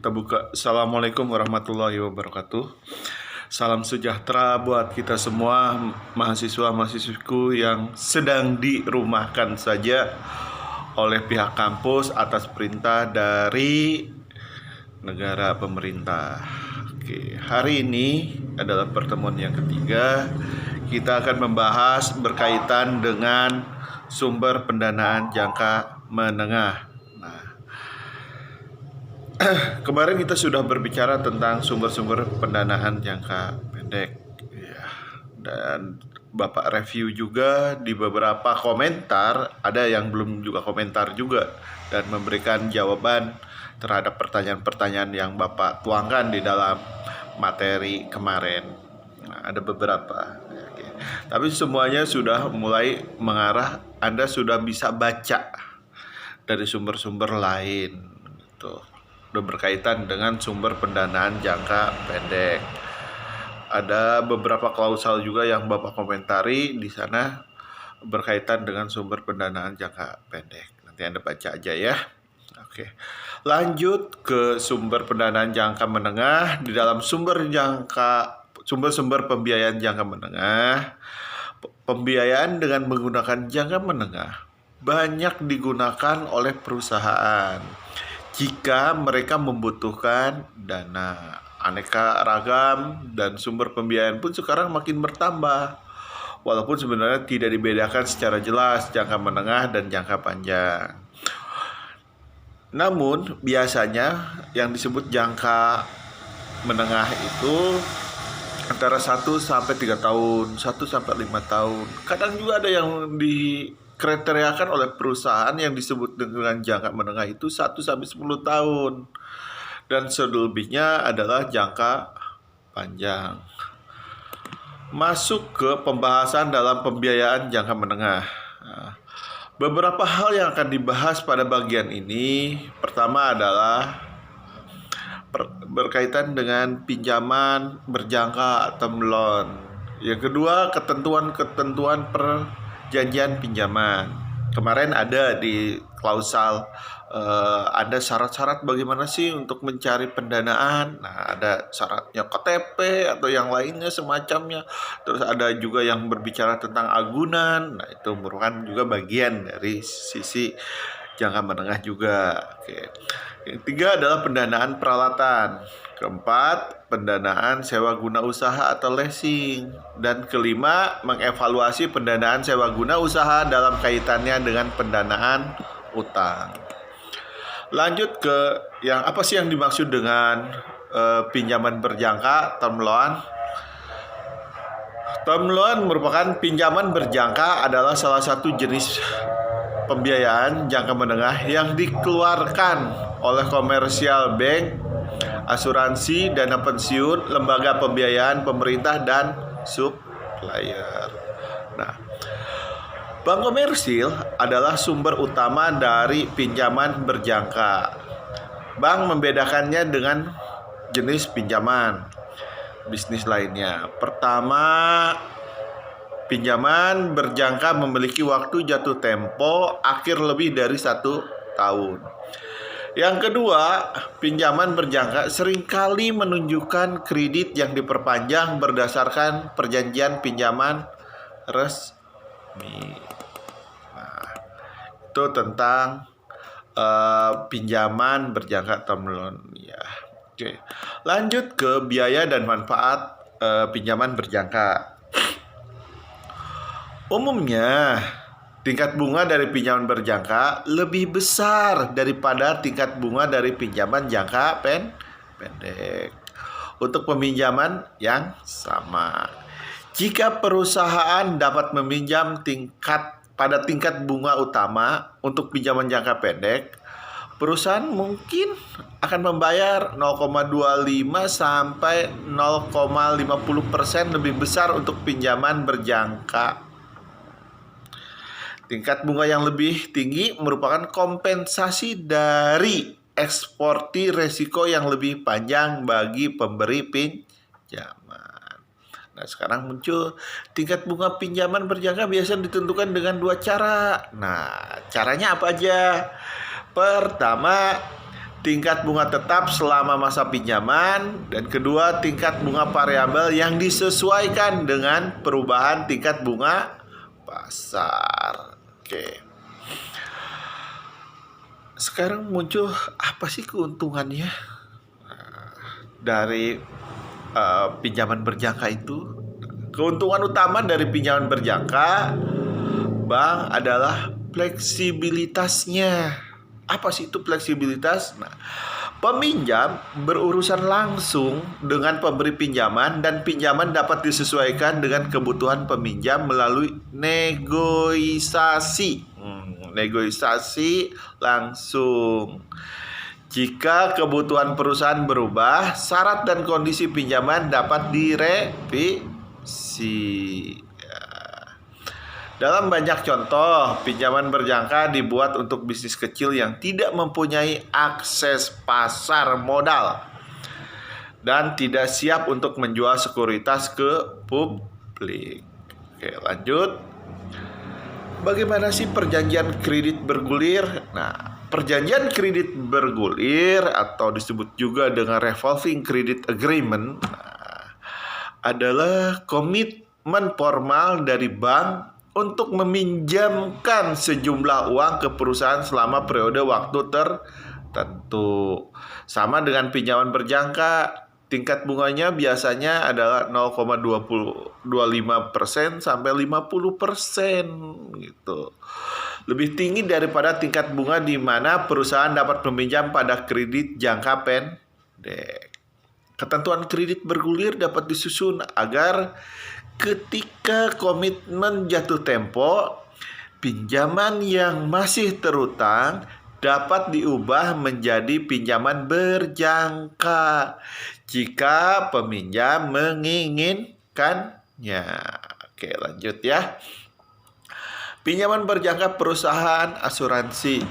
kita buka. Assalamualaikum warahmatullahi wabarakatuh. Salam sejahtera buat kita semua mahasiswa-mahasiswiku yang sedang dirumahkan saja oleh pihak kampus atas perintah dari negara pemerintah. Oke, hari ini adalah pertemuan yang ketiga. Kita akan membahas berkaitan dengan sumber pendanaan jangka menengah. Kemarin kita sudah berbicara tentang sumber-sumber pendanaan jangka pendek ya. Dan Bapak review juga di beberapa komentar. Ada yang belum juga komentar juga dan memberikan jawaban terhadap pertanyaan-pertanyaan yang Bapak tuangkan di dalam materi kemarin. Ada beberapa ya. Tapi semuanya sudah mulai mengarah, Anda sudah bisa baca dari sumber-sumber lain gitu, berkaitan dengan sumber pendanaan jangka pendek. Ada beberapa klausal juga yang Bapak komentari di sana berkaitan dengan sumber pendanaan jangka pendek. Nanti Anda baca aja ya. Oke. Lanjut ke sumber pendanaan jangka menengah. Di dalam sumber-sumber pembiayaan jangka menengah, pembiayaan dengan menggunakan jangka menengah banyak digunakan oleh perusahaan jika mereka membutuhkan dana. Aneka ragam dan sumber pembiayaan pun sekarang makin bertambah. Walaupun sebenarnya tidak dibedakan secara jelas jangka menengah dan jangka panjang. Namun biasanya yang disebut jangka menengah itu antara 1 sampai 3 tahun, 1 sampai 5 tahun. Kadang juga ada yang dikriteriakan oleh perusahaan yang disebut dengan jangka menengah itu 1 sampai 10 tahun. Dan selebihnya adalah jangka panjang. Masuk ke pembahasan dalam pembiayaan jangka menengah. Beberapa hal yang akan dibahas pada bagian ini. Pertama adalah berkaitan dengan pinjaman berjangka term loan. Yang kedua, ketentuan-ketentuan perjanjian pinjaman. Kemarin ada di klausal ada syarat-syarat bagaimana sih untuk mencari pendanaan. Nah, ada syaratnya KTP atau yang lainnya semacamnya. Terus ada juga yang berbicara tentang agunan. Nah, itu merupakan juga bagian dari sisi jangka menengah juga. Oke. Yang ketiga adalah pendanaan peralatan. Keempat, pendanaan sewa guna usaha atau leasing. Dan kelima, mengevaluasi pendanaan sewa guna usaha dalam kaitannya dengan pendanaan utang. Lanjut ke yang apa sih yang dimaksud dengan pinjaman berjangka term loan. Term loan merupakan pinjaman berjangka adalah salah satu jenis pembiayaan jangka menengah yang dikeluarkan oleh komersial bank, asuransi, dana pensiun, lembaga pembiayaan pemerintah, dan supplier. Nah, bank komersil adalah sumber utama dari pinjaman berjangka. Bank membedakannya dengan jenis pinjaman bisnis lainnya. Pertama, pinjaman berjangka memiliki waktu jatuh tempo akhir lebih dari 1 tahun. Yang kedua, pinjaman berjangka seringkali menunjukkan kredit yang diperpanjang berdasarkan perjanjian pinjaman resmi. Nah, itu tentang pinjaman berjangka term loan ya. Oke. Lanjut ke biaya dan manfaat pinjaman berjangka. Umumnya, tingkat bunga dari pinjaman berjangka lebih besar daripada tingkat bunga dari pinjaman jangka pendek untuk peminjaman yang sama. Jika perusahaan dapat meminjam pada tingkat bunga utama untuk pinjaman jangka pendek, perusahaan mungkin akan membayar 0,25 sampai 0,50% lebih besar untuk pinjaman berjangka. Tingkat bunga yang lebih tinggi merupakan kompensasi dari eksporti resiko yang lebih panjang bagi pemberi pinjaman. Nah, sekarang muncul tingkat bunga pinjaman berjangka biasa ditentukan dengan 2 cara. Nah, caranya apa aja? Pertama, tingkat bunga tetap selama masa pinjaman, dan kedua, tingkat bunga variabel yang disesuaikan dengan perubahan tingkat bunga pasar. Oke. Sekarang muncul apa sih keuntungannya dari pinjaman berjangka itu? Keuntungan utama dari pinjaman berjangka bank adalah fleksibilitasnya. Apa sih itu fleksibilitas? Nah, peminjam berurusan langsung dengan pemberi pinjaman, dan pinjaman dapat disesuaikan dengan kebutuhan peminjam melalui negosiasi. Negosiasi langsung. Jika kebutuhan perusahaan berubah, syarat dan kondisi pinjaman dapat direvisi. Dalam banyak contoh, pinjaman berjangka dibuat untuk bisnis kecil yang tidak mempunyai akses pasar modal dan tidak siap untuk menjual sekuritas ke publik. Oke, lanjut. Bagaimana sih perjanjian kredit bergulir? Nah, perjanjian kredit bergulir atau disebut juga dengan revolving credit agreement adalah komitmen formal dari bank untuk meminjamkan sejumlah uang ke perusahaan selama periode waktu tertentu. Sama dengan pinjaman berjangka, tingkat bunganya biasanya adalah 0,25% sampai 50% gitu. Lebih tinggi daripada tingkat bunga di mana perusahaan dapat meminjam pada kredit jangka pendek. Ketentuan kredit bergulir dapat disusun agar ketika komitmen jatuh tempo, pinjaman yang masih terutang dapat diubah menjadi pinjaman berjangka jika peminjam menginginkannya. Oke, lanjut ya. Pinjaman berjangka perusahaan asuransi.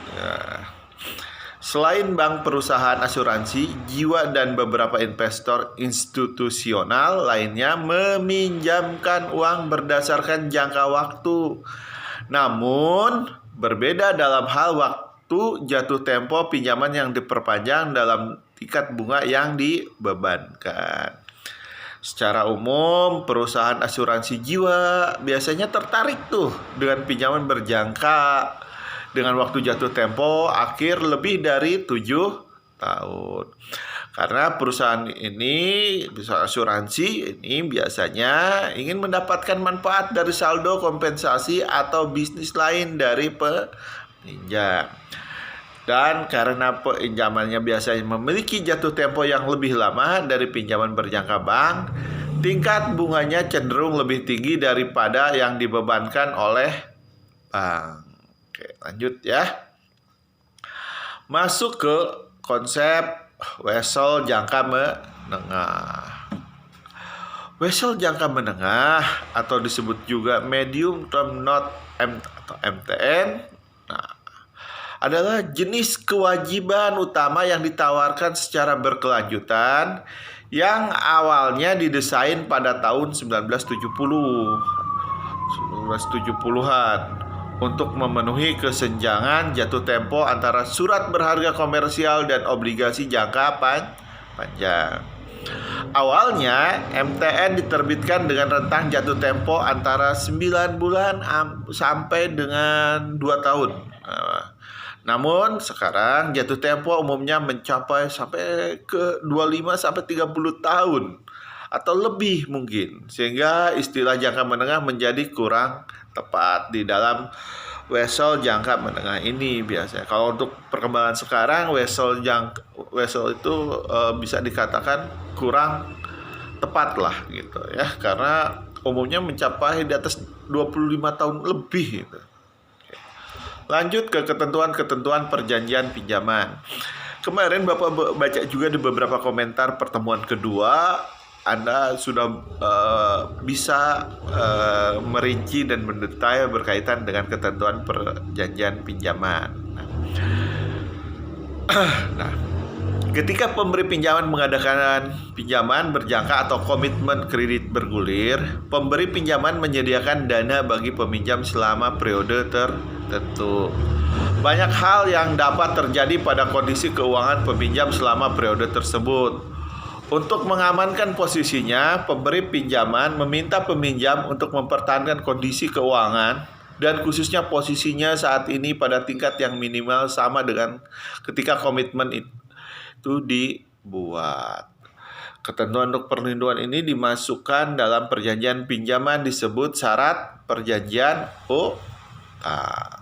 Selain bank, perusahaan asuransi, jiwa, dan beberapa investor institusional lainnya meminjamkan uang berdasarkan jangka waktu. Namun, berbeda dalam hal waktu jatuh tempo pinjaman yang diperpanjang dalam tingkat bunga yang dibebankan. Secara umum, perusahaan asuransi jiwa biasanya tertarik tuh dengan pinjaman berjangka dengan waktu jatuh tempo akhir lebih dari 7 tahun. Karena perusahaan asuransi ini biasanya ingin mendapatkan manfaat dari saldo kompensasi atau bisnis lain dari peminjam. Dan karena pinjamannya biasanya memiliki jatuh tempo yang lebih lama dari pinjaman berjangka bank, tingkat bunganya cenderung lebih tinggi daripada yang dibebankan oleh bank. Oke, lanjut ya. Masuk ke konsep wesel jangka menengah. Wesel jangka menengah atau disebut juga medium term note atau MTN. Adalah jenis kewajiban utama yang ditawarkan secara berkelanjutan yang awalnya didesain pada tahun 1970-an untuk memenuhi kesenjangan jatuh tempo antara surat berharga komersial dan obligasi jangka panjang. Awalnya MTN diterbitkan dengan rentang jatuh tempo antara 9 bulan sampai dengan 2 tahun. Namun sekarang jatuh tempo umumnya mencapai sampai ke 25 sampai 30 tahun atau lebih mungkin, sehingga istilah jangka menengah menjadi kurang tepat di dalam wesel jangka menengah ini biasanya. Kalau untuk perkembangan sekarang wesel itu bisa dikatakan kurang tepat lah gitu ya, karena umumnya mencapai di atas 25 tahun lebih gitu. Lanjut ke ketentuan-ketentuan perjanjian pinjaman. Kemarin Bapak baca juga di beberapa komentar pertemuan kedua, Anda sudah bisa merinci dan mendetail berkaitan dengan ketentuan perjanjian pinjaman. Nah, ketika pemberi pinjaman mengadakan pinjaman berjangka atau komitmen kredit bergulir, pemberi pinjaman menyediakan dana bagi peminjam selama periode tertentu. Banyak hal yang dapat terjadi pada kondisi keuangan peminjam selama periode tersebut. Untuk mengamankan posisinya, pemberi pinjaman meminta peminjam untuk mempertahankan kondisi keuangan dan khususnya posisinya saat ini pada tingkat yang minimal sama dengan ketika komitmen itu dibuat. Ketentuan untuk perlindungan ini dimasukkan dalam perjanjian pinjaman disebut syarat perjanjian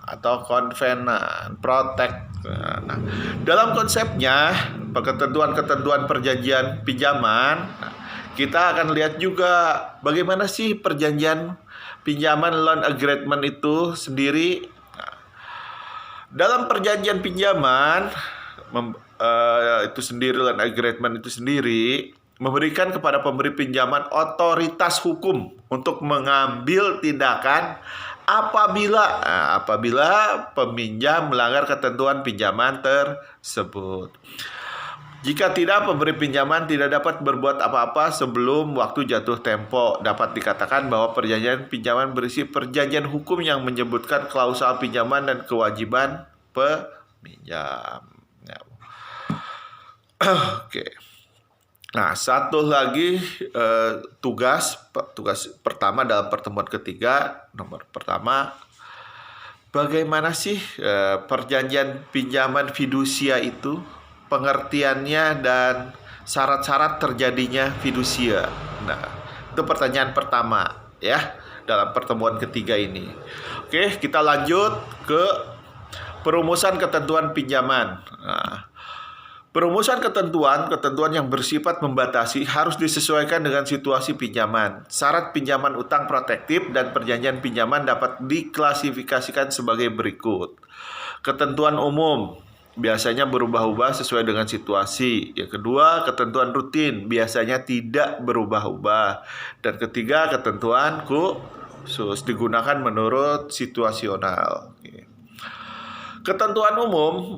atau covenant protect. Nah, dalam konsepnya, ketentuan-ketentuan perjanjian pinjaman, kita akan lihat juga bagaimana sih perjanjian pinjaman loan agreement itu sendiri. Nah, dalam perjanjian pinjaman itu sendiri, loan agreement itu sendiri memberikan kepada pemberi pinjaman otoritas hukum untuk mengambil tindakan apabila peminjam melanggar ketentuan pinjaman tersebut. Jika tidak, pemberi pinjaman tidak dapat berbuat apa-apa sebelum waktu jatuh tempo. Dapat dikatakan bahwa perjanjian pinjaman berisi perjanjian hukum yang menyebutkan klausul pinjaman dan kewajiban peminjam. Oke. Nah, satu lagi tugas pertama dalam pertemuan ketiga, nomor pertama, bagaimana sih perjanjian pinjaman fidusia itu, pengertiannya dan syarat-syarat terjadinya fidusia. Nah, itu pertanyaan pertama ya dalam pertemuan ketiga ini. Oke, kita lanjut ke perumusan ketentuan pinjaman. Nah, perumusan ketentuan yang bersifat membatasi harus disesuaikan dengan situasi pinjaman. Syarat pinjaman utang protektif dan perjanjian pinjaman dapat diklasifikasikan sebagai berikut. Ketentuan umum biasanya berubah-ubah sesuai dengan situasi. Yang kedua, ketentuan rutin biasanya tidak berubah-ubah. Dan ketiga, ketentuan khusus digunakan menurut situasional. Ketentuan umum.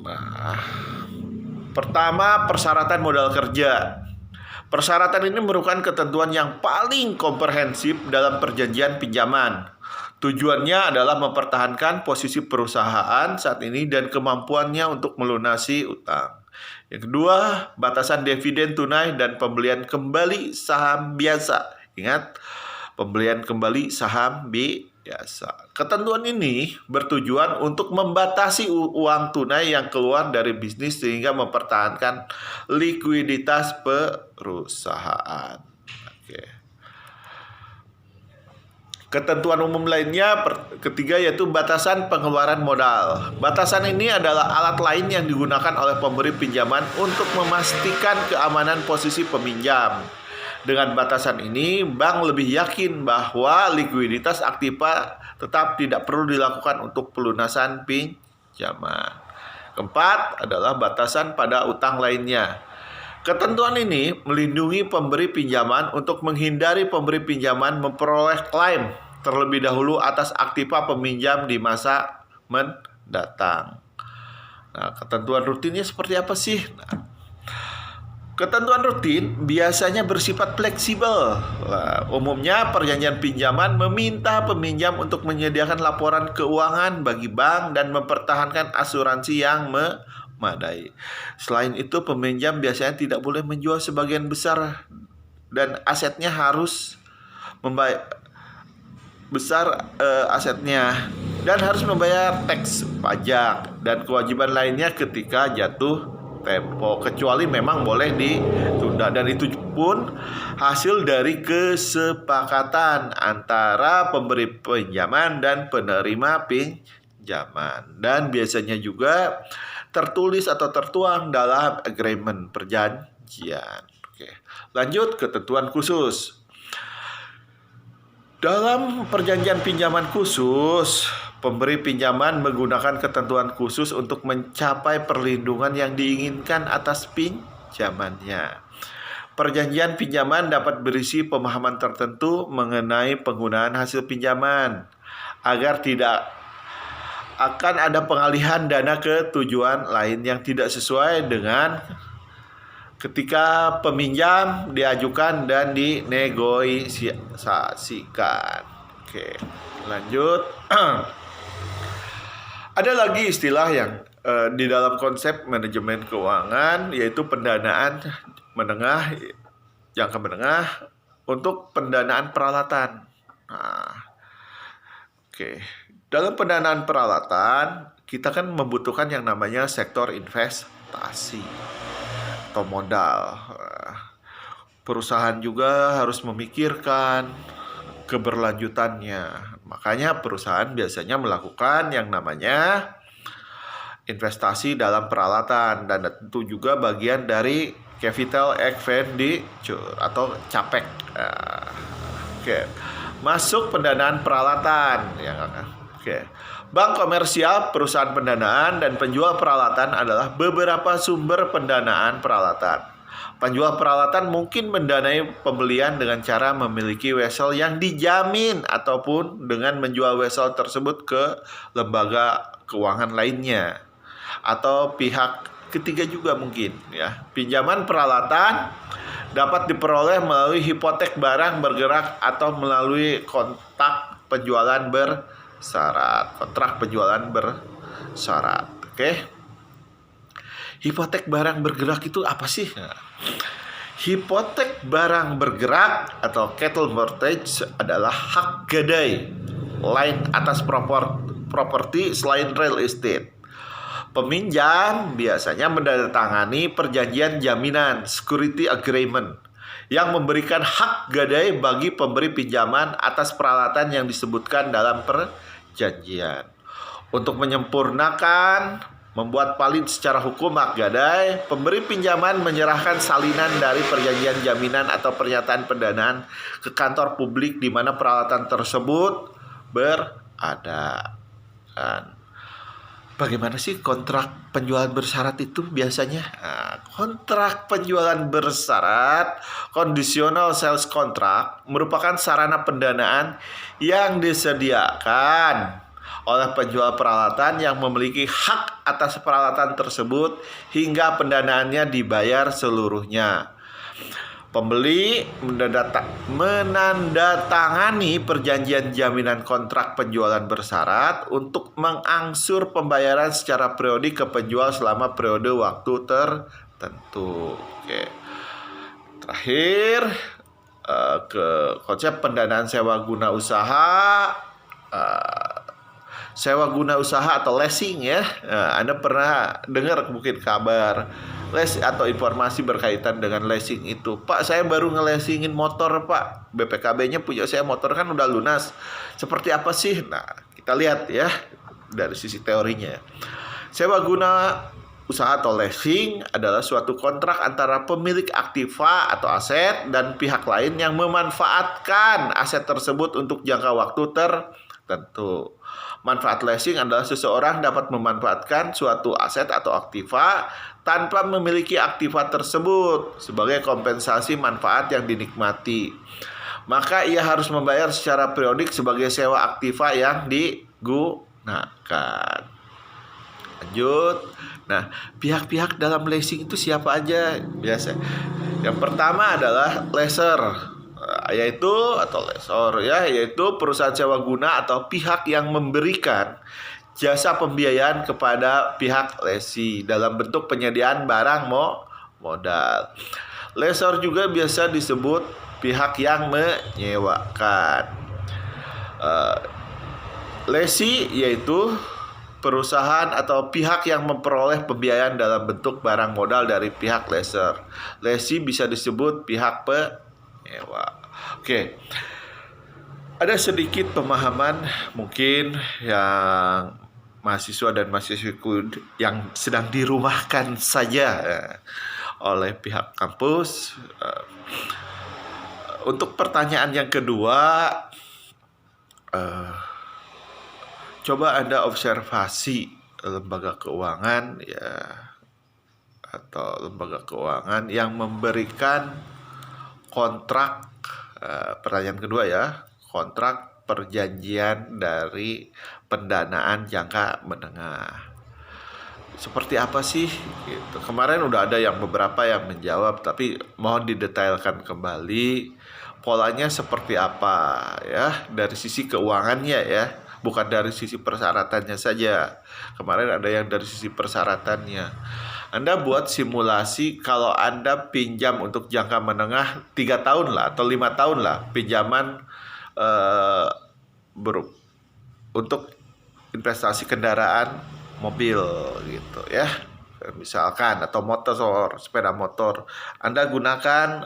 Pertama, persyaratan modal kerja. Persyaratan ini merupakan ketentuan yang paling komprehensif dalam perjanjian pinjaman. Tujuannya adalah mempertahankan posisi perusahaan saat ini dan kemampuannya untuk melunasi utang. Yang kedua, batasan dividen tunai dan pembelian kembali saham biasa. Ingat, pembelian kembali saham biasa. Ketentuan ini bertujuan untuk membatasi uang tunai yang keluar dari bisnis sehingga mempertahankan likuiditas perusahaan. Oke. Ketentuan umum lainnya ketiga yaitu batasan pengeluaran modal. Batasan ini adalah alat lain yang digunakan oleh pemberi pinjaman untuk memastikan keamanan posisi peminjam. Dengan batasan ini, bank lebih yakin bahwa likuiditas aktiva tetap tidak perlu dilakukan untuk pelunasan pinjaman. Keempat adalah batasan pada utang lainnya. Ketentuan ini melindungi pemberi pinjaman untuk menghindari pemberi pinjaman memperoleh klaim terlebih dahulu atas aktiva peminjam di masa mendatang. Nah, ketentuan rutinnya seperti apa sih? Ketentuan rutin biasanya bersifat fleksibel. Umumnya perjanjian pinjaman meminta peminjam untuk menyediakan laporan keuangan bagi bank dan mempertahankan asuransi yang memadai. Selain itu, peminjam biasanya tidak boleh menjual sebagian besar dan asetnya harus dan harus membayar teks pajak dan kewajiban lainnya ketika jatuh tempo, kecuali memang boleh ditunda, dan itu pun hasil dari kesepakatan antara pemberi pinjaman dan penerima pinjaman, dan biasanya juga tertulis atau tertuang dalam agreement perjanjian. Oke, lanjut ketentuan khusus. Dalam perjanjian pinjaman khusus, pemberi pinjaman menggunakan ketentuan khusus untuk mencapai perlindungan yang diinginkan atas pinjamannya. Perjanjian pinjaman dapat berisi pemahaman tertentu mengenai penggunaan hasil pinjaman agar tidak akan ada pengalihan dana ke tujuan lain yang tidak sesuai dengan ketika peminjam diajukan dan dinegosiasikan. Oke, lanjut. Ada lagi istilah yang di dalam konsep manajemen keuangan, yaitu pendanaan menengah, jangka menengah untuk pendanaan peralatan. Nah, oke. Dalam pendanaan peralatan, kita kan membutuhkan yang namanya sektor investasi atau modal. Perusahaan juga harus memikirkan keberlanjutannya. Makanya perusahaan biasanya melakukan yang namanya investasi dalam peralatan, dan tentu juga bagian dari capital expenditure atau CAPEX. Oke. Masuk pendanaan peralatan ya. Oke. Bank komersial, perusahaan pendanaan, dan penjual peralatan adalah beberapa sumber pendanaan peralatan. Penjual peralatan mungkin mendanai pembelian dengan cara memiliki wesel yang dijamin ataupun dengan menjual wesel tersebut ke lembaga keuangan lainnya atau pihak ketiga juga mungkin ya. Pinjaman peralatan dapat diperoleh melalui hipotek barang bergerak atau melalui kontrak penjualan bersyarat. Oke. Hipotek barang bergerak itu apa sih? Hipotek barang bergerak atau chattel mortgage adalah hak gadai lain atas properti selain real estate. Peminjam biasanya menandatangani perjanjian jaminan security agreement yang memberikan hak gadai bagi pemberi pinjaman atas peralatan yang disebutkan dalam perjanjian. Untuk menyempurnakan membuat valid secara hukum hak gadai, pemberi pinjaman menyerahkan salinan dari perjanjian jaminan atau pernyataan pendanaan ke kantor publik di mana peralatan tersebut berada. Bagaimana sih kontrak penjualan bersyarat itu biasanya? Nah, kontrak penjualan bersyarat, conditional sales contract, merupakan sarana pendanaan yang disediakan oleh penjual peralatan yang memiliki hak atas peralatan tersebut hingga pendanaannya dibayar seluruhnya. Pembeli menandatangani perjanjian jaminan kontrak penjualan bersyarat untuk mengangsur pembayaran secara periodik ke penjual selama periode waktu tertentu. Oke. Terakhir ke konsep pendanaan sewa guna usaha. Sewa guna usaha atau leasing ya. Anda pernah dengar mungkin kabar atau informasi berkaitan dengan leasing itu. Pak, saya baru nge-leasingin motor, Pak. BPKB-nya punya saya motor kan udah lunas. Seperti apa sih? Nah, kita lihat ya dari sisi teorinya. Sewa guna usaha atau leasing adalah suatu kontrak antara pemilik aktiva atau aset dan pihak lain yang memanfaatkan aset tersebut untuk jangka waktu tertentu. Manfaat leasing adalah seseorang dapat memanfaatkan suatu aset atau aktiva tanpa memiliki aktiva tersebut sebagai kompensasi manfaat yang dinikmati. Maka ia harus membayar secara periodik sebagai sewa aktiva yang digunakan. Lanjut. Nah, pihak-pihak dalam leasing itu siapa aja biasa? Yang pertama adalah lessor, yaitu perusahaan sewa guna atau pihak yang memberikan jasa pembiayaan kepada pihak lesi dalam bentuk penyediaan barang modal. Lessor juga biasa disebut pihak yang menyewakan. Lesi yaitu perusahaan atau pihak yang memperoleh pembiayaan dalam bentuk barang modal dari pihak lessor. Lesi bisa disebut pihak penyewa. Oke. Ada sedikit pemahaman mungkin yang mahasiswa dan mahasiswiku yang sedang dirumahkan saja oleh pihak kampus. Untuk pertanyaan yang kedua, coba Anda observasi lembaga keuangan ya atau lembaga keuangan yang memberikan kontrak, pertanyaan kedua ya, kontrak perjanjian dari pendanaan jangka menengah. Seperti apa sih? Gitu. Kemarin udah ada yang beberapa yang menjawab, tapi mohon didetailkan kembali polanya seperti apa ya dari sisi keuangannya ya. bukan dari sisi persyaratannya saja. Kemarin ada yang dari sisi persyaratannya. Anda buat simulasi kalau Anda pinjam untuk jangka menengah 3 tahun lah atau 5 tahun lah pinjaman untuk investasi kendaraan mobil gitu ya, misalkan, atau motor, sepeda motor. Anda gunakan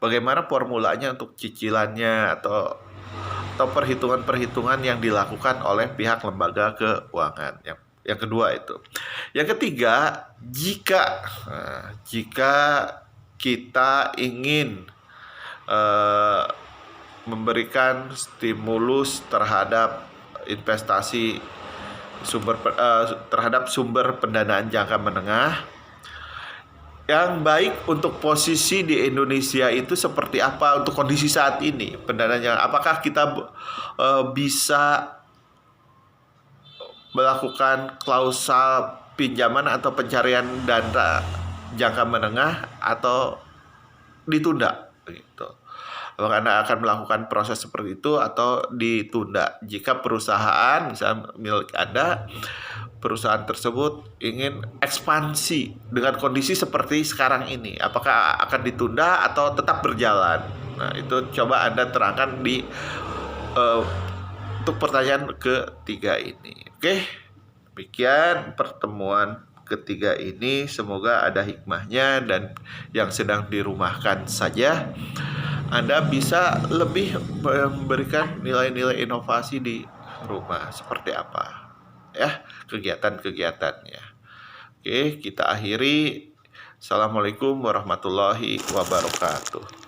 bagaimana formulanya untuk cicilannya atau perhitungan-perhitungan yang dilakukan oleh pihak lembaga keuangan. Yang kedua itu. Yang ketiga, jika kita ingin memberikan stimulus terhadap investasi terhadap sumber pendanaan jangka menengah, yang baik untuk posisi di Indonesia itu seperti apa untuk kondisi saat ini pendanaan? Apakah kita bisa melakukan klausul pinjaman atau pencarian dana jangka menengah atau ditunda gitu? Apakah Anda akan melakukan proses seperti itu atau ditunda? Jika perusahaan, misalnya milik Anda, perusahaan tersebut ingin ekspansi dengan kondisi seperti sekarang ini, apakah akan ditunda atau tetap berjalan? Nah, itu coba Anda terangkan di untuk pertanyaan ketiga ini. Oke, demikian pertemuan ketiga ini, semoga ada hikmahnya, dan yang sedang dirumahkan saja Anda bisa lebih memberikan nilai-nilai inovasi di rumah seperti apa ya kegiatan-kegiatannya. Oke, kita akhiri. Assalamualaikum warahmatullahi wabarakatuh.